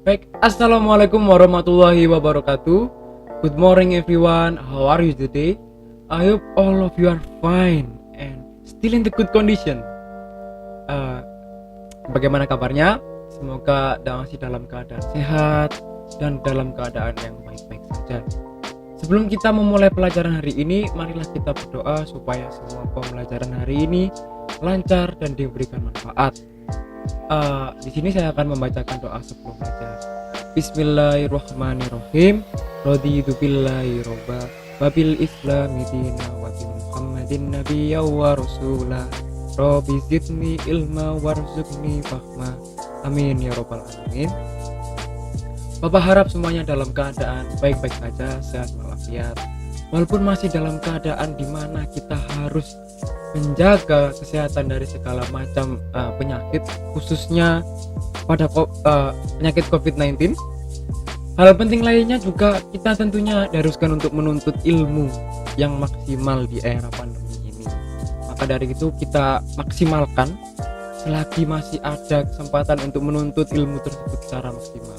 Baik, assalamualaikum warahmatullahi wabarakatuh. Good morning everyone. How are you today? I hope all of you are fine and still in the good condition. Uh, Bagaimana kabarnya? Semoga masih dalam keadaan sehat dan dalam keadaan yang baik-baik saja. Sebelum kita memulai pelajaran hari ini, marilah kita berdoa supaya semua pembelajaran hari ini lancar dan diberikan manfaat. Di sini saya akan membacakan doa sebelum belajar. Bismillahirrahmanirrahim. Raditu billahi robba wa bil islami dina wa bi Muhammadin nabiyya wa rasula. Rabbi zidni ilma warzuqni fahma. Amin ya rabbal alamin. Bapak harap semuanya dalam keadaan baik-baik saja, sehat walafiat. Walaupun masih dalam keadaan di mana kita harus menjaga kesehatan dari segala macam penyakit, khususnya pada penyakit COVID-19. Hal penting lainnya juga kita tentunya diharuskan untuk menuntut ilmu yang maksimal di era pandemi ini. Maka dari itu kita maksimalkan selagi masih ada kesempatan untuk menuntut ilmu tersebut secara maksimal.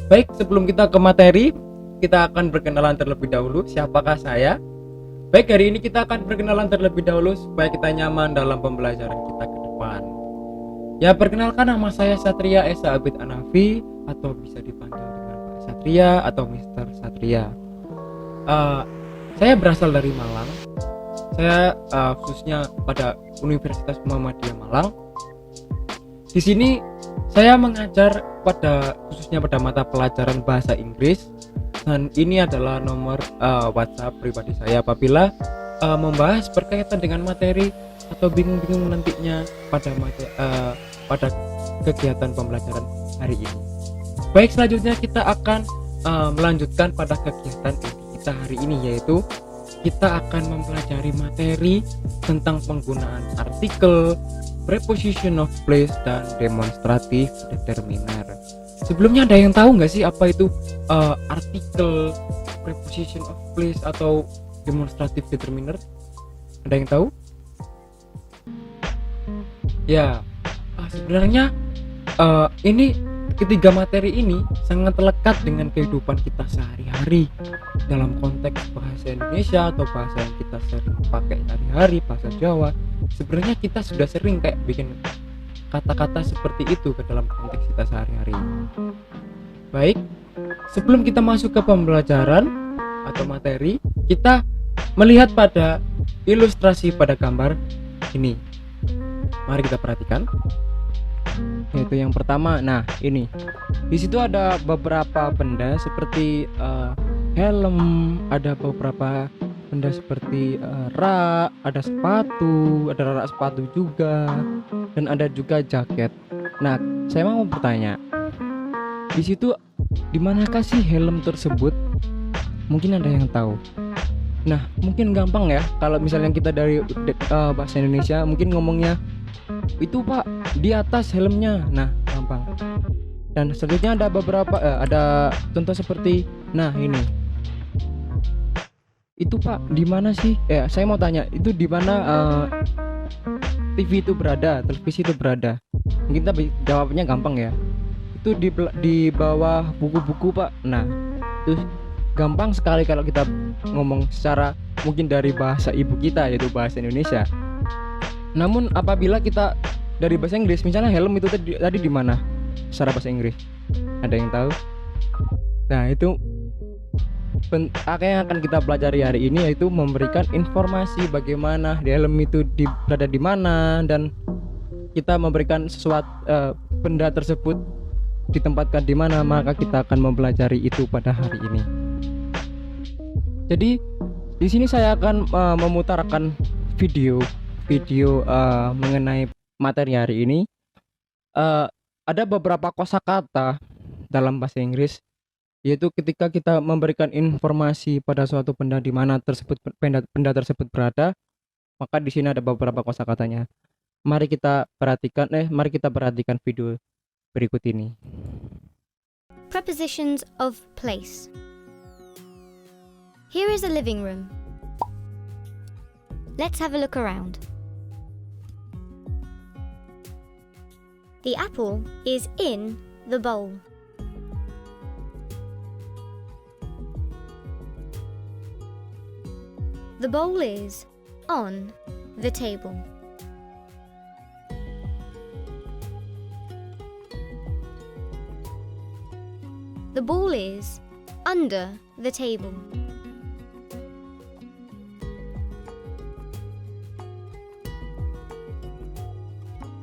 Baik, sebelum kita ke materi, kita akan berkenalan terlebih dahulu. Siapakah saya? Baik, hari ini kita akan berkenalan terlebih dahulu supaya kita nyaman dalam pembelajaran kita ke depan. Ya, perkenalkan, nama saya Satria Esa Abid Anafi, atau bisa dipanggil dengan Pak Satria atau Mister Satria. Saya berasal dari Malang. Saya khususnya pada Universitas Muhammadiyah Malang. Di sini saya mengajar khususnya pada mata pelajaran bahasa Inggris. Dan ini adalah nomor WhatsApp pribadi saya apabila membahas berkaitan dengan materi atau bingung-bingung nantinya pada kegiatan pembelajaran hari ini. Baik, selanjutnya kita akan melanjutkan pada kegiatan kita hari ini, yaitu kita akan mempelajari materi tentang penggunaan artikel, preposition of place, dan demonstrative determiner. Sebelumnya ada yang tahu nggak sih apa itu artikel, preposition of place, atau demonstrative determiner? Ada yang tahu? Ya, sebenarnya ini ketiga materi ini sangat lekat dengan kehidupan kita sehari-hari dalam konteks bahasa Indonesia atau bahasa yang kita sering pakai sehari-hari, bahasa Jawa. Sebenarnya kita sudah sering kayak bikin kata-kata seperti itu ke dalam konteks kita sehari-hari. Baik, sebelum kita masuk ke pembelajaran atau materi, kita melihat pada ilustrasi pada gambar ini. Mari kita perhatikan. Yaitu yang pertama, nah ini. Di situ ada beberapa benda seperti helm, ada beberapa benda seperti rak, ada sepatu, ada rak sepatu juga, dan ada juga jaket. Nah, saya mau bertanya, di situ di manakah sih helm tersebut? Mungkin ada yang tahu. Nah, mungkin gampang ya kalau misalnya kita dari bahasa Indonesia mungkin ngomongnya itu Pak di atas helmnya. Nah, gampang. Dan selanjutnya ada beberapa ada contoh seperti, nah ini. Itu Pak di mana sih? Saya mau tanya, itu di mana TV itu berada, televisi itu berada? Mungkin kita jawabnya gampang ya. Itu di bawah buku-buku Pak. Nah, itu gampang sekali kalau kita ngomong secara mungkin dari bahasa ibu kita, yaitu bahasa Indonesia. Namun apabila kita dari bahasa Inggris, misalnya helm itu tadi di mana secara bahasa Inggris? Ada yang tahu? Nah, itu apa yang akan kita pelajari hari ini, yaitu memberikan informasi bagaimana helm itu berada di mana, dan kita memberikan sesuatu benda tersebut ditempatkan di mana, maka kita akan mempelajari itu pada hari ini. Jadi di sini saya akan memutarkan video mengenai materi hari ini. Ada beberapa kosakata dalam bahasa Inggris, yaitu ketika kita memberikan informasi pada suatu benda di mana benda tersebut berada, maka di sini ada beberapa kosakatanya. Mari kita perhatikan video berikut ini. Prepositions of place. Here is a living room. Let's have a look around. The apple is in the bowl. The bowl is on the table. The ball is under the table.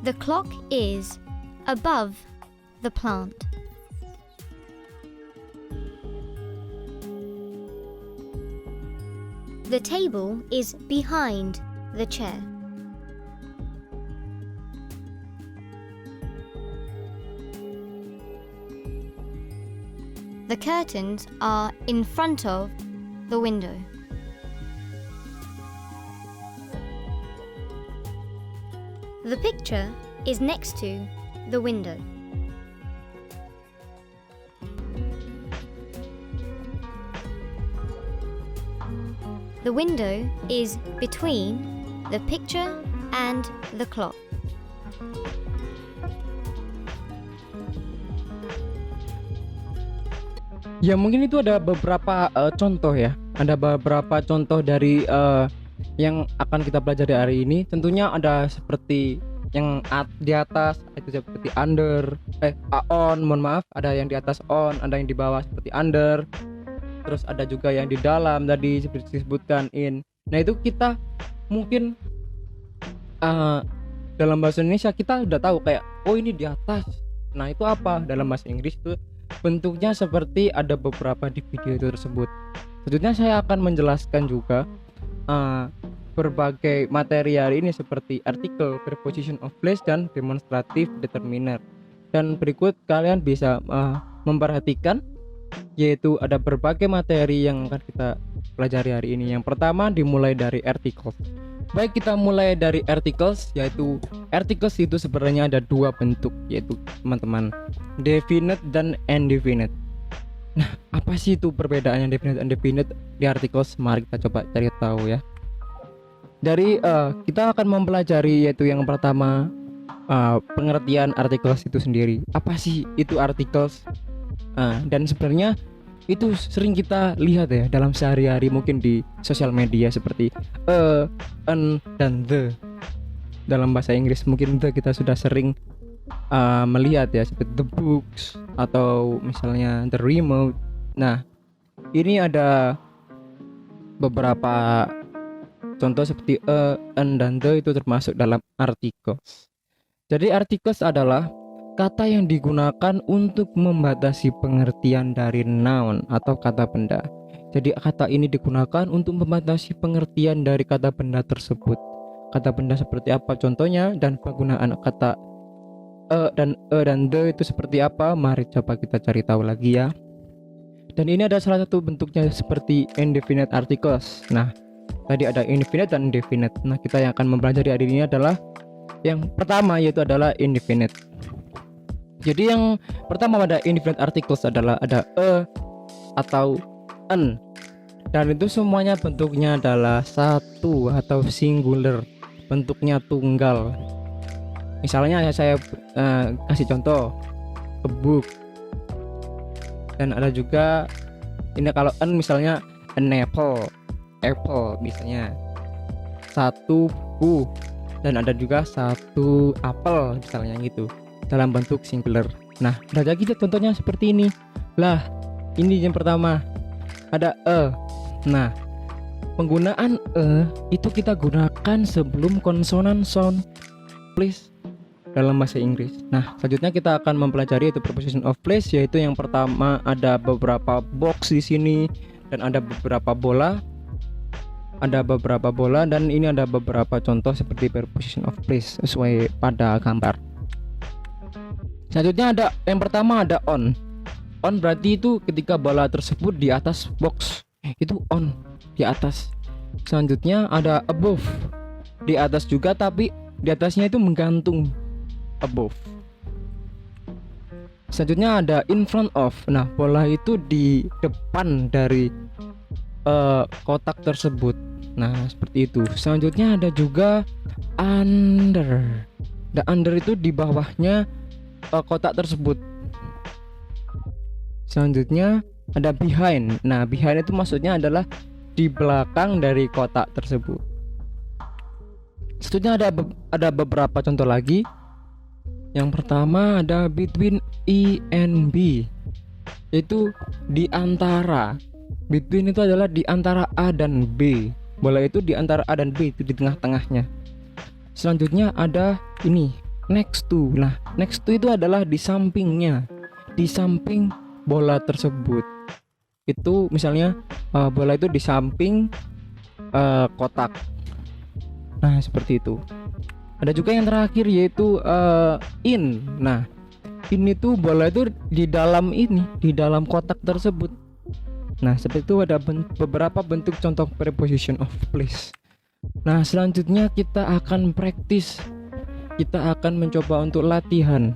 The clock is above the plant. The table is behind the chair. The curtains are in front of the window. The picture is next to the window. The window is between the picture and the clock. Ya mungkin itu ada beberapa contoh ya. Ada beberapa contoh dari yang akan kita pelajari hari ini. Tentunya ada seperti yang di atas itu seperti under, on, mohon maaf, ada yang di atas on, ada yang di bawah seperti under. Terus ada juga yang di dalam tadi seperti disebutkan in. Nah itu kita mungkin dalam bahasa Indonesia kita udah tahu kayak oh ini di atas. Nah itu apa? Dalam bahasa Inggris itu bentuknya seperti ada beberapa di video itu tersebut. Selanjutnya saya akan menjelaskan juga berbagai materi hari ini seperti artikel, preposition of place, dan demonstrative determiner. Dan berikut kalian bisa memperhatikan yaitu ada berbagai materi yang akan kita pelajari hari ini. Yang pertama dimulai dari articles. Baik, kita mulai dari articles, yaitu articles itu sebenarnya ada dua bentuk, yaitu teman-teman definite dan indefinite. Nah, apa sih itu perbedaannya definite dan indefinite di articles? Mari kita coba cari tahu ya. Dari kita akan mempelajari yaitu yang pertama pengertian articles itu sendiri. Apa sih itu articles? Dan sebenarnya itu sering kita lihat ya dalam sehari-hari, mungkin di sosial media seperti an dan the. Dalam bahasa Inggris mungkin the kita sudah sering melihat ya, seperti the books atau misalnya the remote. Nah ini ada beberapa contoh seperti an dan the itu termasuk dalam articles. Jadi articles adalah kata yang digunakan untuk membatasi pengertian dari noun atau kata benda. Jadi kata ini digunakan untuk membatasi pengertian dari kata benda tersebut. Kata benda seperti apa contohnya, dan penggunaan kata dan the itu seperti apa? Mari coba kita cari tahu lagi ya. Dan ini ada salah satu bentuknya seperti indefinite articles. Nah, tadi ada indefinite dan indefinite. Nah, kita yang akan mempelajari hari ini adalah yang pertama, yaitu adalah indefinite. Jadi yang pertama pada indefinite articles adalah ada atau an, dan itu semuanya bentuknya adalah satu atau singular, bentuknya tunggal. Misalnya saya kasih contoh a book, dan ada juga ini kalau an misalnya an apple misalnya satu buku, dan ada juga satu apel misalnya gitu dalam bentuk singular. Nah, ada lagi contohnya seperti ini. Lah, ini yang pertama ada Nah, penggunaan itu kita gunakan sebelum konsonan sound please dalam bahasa Inggris. Nah, selanjutnya kita akan mempelajari itu preposition of place, yaitu yang pertama ada beberapa box di sini dan ada beberapa bola. Dan ini ada beberapa contoh seperti preposition of place sesuai pada gambar. Selanjutnya ada yang pertama ada on. On berarti itu ketika bola tersebut di atas box, itu on, di atas. Selanjutnya ada above, di atas juga tapi di atasnya itu menggantung, above. Selanjutnya ada in front of. Nah, bola itu di depan dari kotak tersebut. Nah, seperti itu. Selanjutnya ada juga under. The under itu di bawahnya kotak tersebut. Selanjutnya ada behind. Nah, behind itu maksudnya adalah di belakang dari kotak tersebut. Selanjutnya ada beberapa contoh lagi. Yang pertama ada between E and B, yaitu di antara. Between itu adalah di antara A dan B. Bola itu di antara A dan B, itu di tengah-tengahnya. Selanjutnya ada ini, next to. Nah, next to itu adalah di sampingnya, di samping bola tersebut. Itu misalnya bola itu di samping kotak. Nah, seperti itu. Ada juga yang terakhir yaitu in. Nah, in itu bola itu di dalam ini, di dalam kotak tersebut. Nah, seperti itu ada beberapa bentuk contoh preposition of place. Nah, selanjutnya kita akan praktis. Kita akan mencoba untuk latihan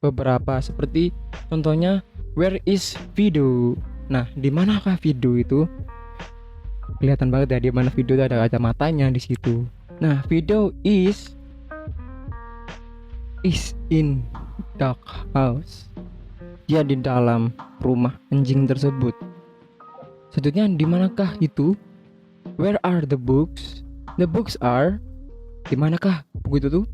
beberapa, seperti contohnya where is Fido. Nah, di manakah Fido itu? Kelihatan banget ya di mana Fido itu, ada matanya di situ. Nah, Fido is in dog house. Dia di dalam rumah anjing tersebut. Selanjutnya, di manakah itu? Where are the books? The books are. Di manakah buku itu tuh?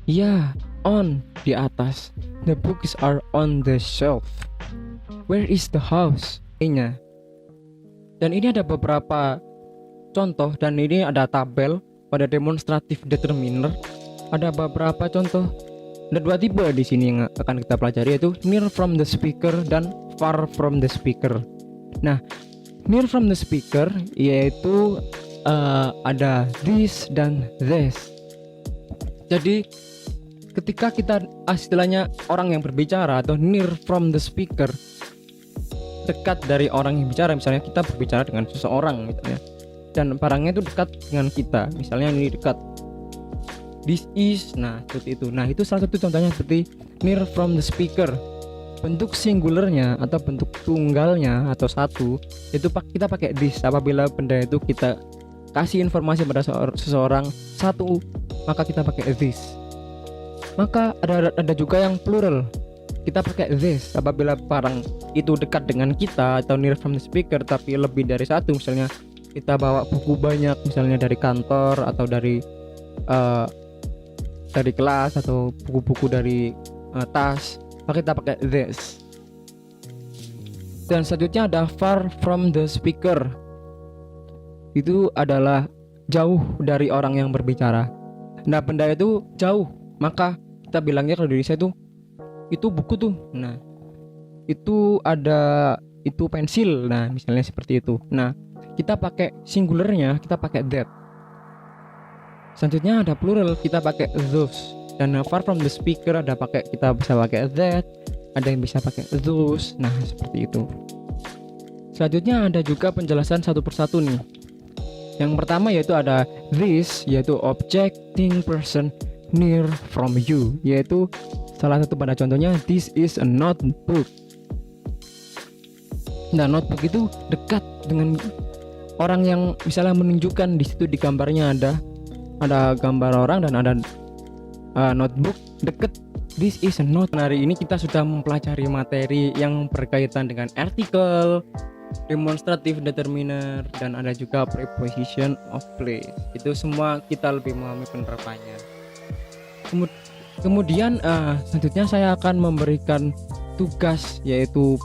Ya, on, di atas. The books are on the shelf. Where is the house? Nya. Dan ini ada beberapa contoh, dan ini ada tabel pada demonstrative determiner. Ada beberapa contoh. Ada dua tipe di sini yang akan kita pelajari, yaitu near from the speaker dan far from the speaker. Nah, near from the speaker yaitu ada this dan this. Jadi ketika kita istilahnya orang yang berbicara atau near from the speaker, dekat dari orang yang bicara, misalnya kita berbicara dengan seseorang misalnya, dan barangnya itu dekat dengan kita, misalnya ini dekat, this is, nah seperti itu. Nah, itu salah satu contohnya seperti near from the speaker. Bentuk singularnya atau bentuk tunggalnya atau satu itu kita pakai this. Apabila benda itu kita kasih informasi pada seseorang satu, maka kita pakai this. Maka ada juga yang plural, kita pakai this apabila barang itu dekat dengan kita atau near from the speaker tapi lebih dari satu. Misalnya kita bawa buku banyak, misalnya dari kantor atau dari kelas, atau buku-buku dari tas, maka kita pakai this. Dan selanjutnya ada far from the speaker. Itu adalah jauh dari orang yang berbicara. Nah, benda itu jauh, maka kita bilangnya kalau di Indonesia itu buku tuh. Nah, itu pensil. Nah, misalnya seperti itu. Nah, kita pakai singularnya, kita pakai that. Selanjutnya ada plural, kita pakai those. Dan far from the speaker kita bisa pakai that, ada yang bisa pakai those. Nah, seperti itu. Selanjutnya ada juga penjelasan satu persatu nih. Yang pertama yaitu ada this, yaitu object, thing, person near from you, yaitu salah satu pada contohnya this is a notebook. Nah, notebook itu dekat dengan orang yang misalnya menunjukkan di situ, di gambarnya ada gambar orang dan ada notebook deket. This is a note. Hari ini kita sudah mempelajari materi yang berkaitan dengan artikel, demonstrative determiner, dan ada juga preposition of place. Itu semua kita lebih memahami penerapannya. Kemudian selanjutnya saya akan memberikan tugas, yaitu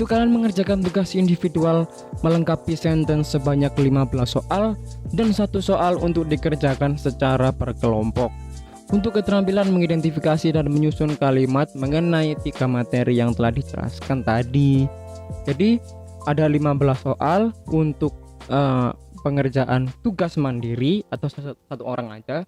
kalian mengerjakan tugas individual melengkapi sentence sebanyak 15 soal dan 1 soal untuk dikerjakan secara berkelompok. Untuk keterampilan mengidentifikasi dan menyusun kalimat mengenai 3 materi yang telah dijelaskan tadi. Jadi ada 15 soal untuk pengerjaan tugas mandiri atau satu orang aja.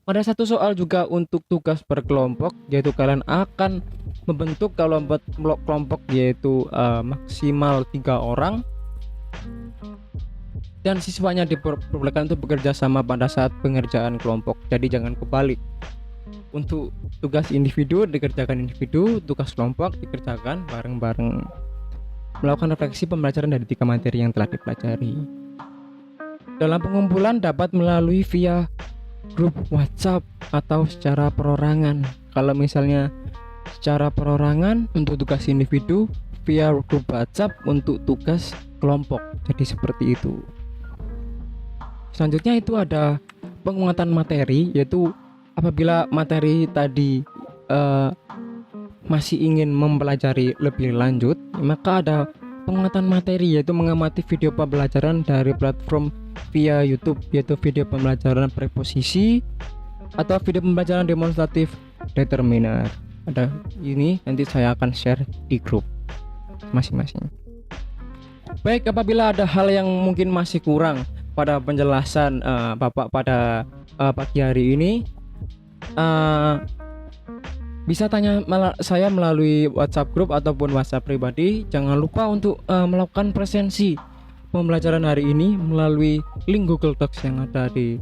Ada 1 soal juga untuk tugas berkelompok, yaitu kalian akan membentuk kelompok yaitu maksimal 3 orang, dan siswanya diperbolehkan untuk bekerja sama pada saat pengerjaan kelompok. Jadi jangan kebalik. Untuk tugas individu dikerjakan individu, tugas kelompok dikerjakan bareng-bareng. Melakukan refleksi pembelajaran dari 3 materi yang telah dipelajari. Dalam pengumpulan dapat melalui via grup WhatsApp atau secara perorangan. Kalau misalnya secara perorangan untuk tugas individu via grup WhatsApp untuk tugas kelompok. Jadi seperti itu. Selanjutnya itu ada penguatan materi, yaitu apabila materi tadi masih ingin mempelajari lebih lanjut, maka ada penguatan materi, yaitu mengamati video pembelajaran dari platform via YouTube, yaitu video pembelajaran preposisi atau video pembelajaran demonstratif determiner. Ada ini nanti saya akan share di grup masing-masing. Baik, apabila ada hal yang mungkin masih kurang pada penjelasan Bapak pada pagi hari ini, bisa tanya saya melalui WhatsApp grup ataupun WhatsApp pribadi. Jangan lupa untuk melakukan presensi pembelajaran hari ini melalui link Google Docs yang ada di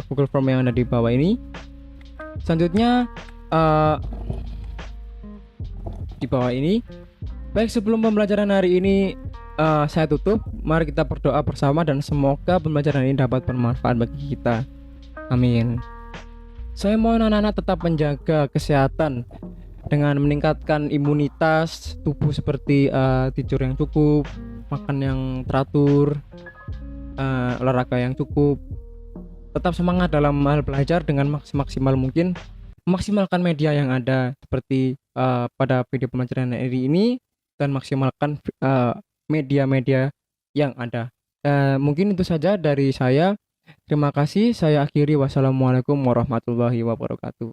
Google Form yang ada di bawah ini. Selanjutnya di bawah ini. Baik, sebelum pembelajaran hari ini saya tutup, mari kita berdoa bersama dan semoga pembelajaran ini dapat bermanfaat bagi kita. Amin. Saya mohon anak-anak tetap menjaga kesehatan dengan meningkatkan imunitas tubuh seperti tidur yang cukup, makan yang teratur, olahraga yang cukup. Tetap semangat dalam hal belajar dengan maksimal mungkin, memaksimalkan media yang ada seperti pada video pembelajaran hari ini, dan maksimalkan media-media yang ada. Mungkin itu saja dari saya. Terima kasih, saya akhiri. Wassalamualaikum warahmatullahi wabarakatuh.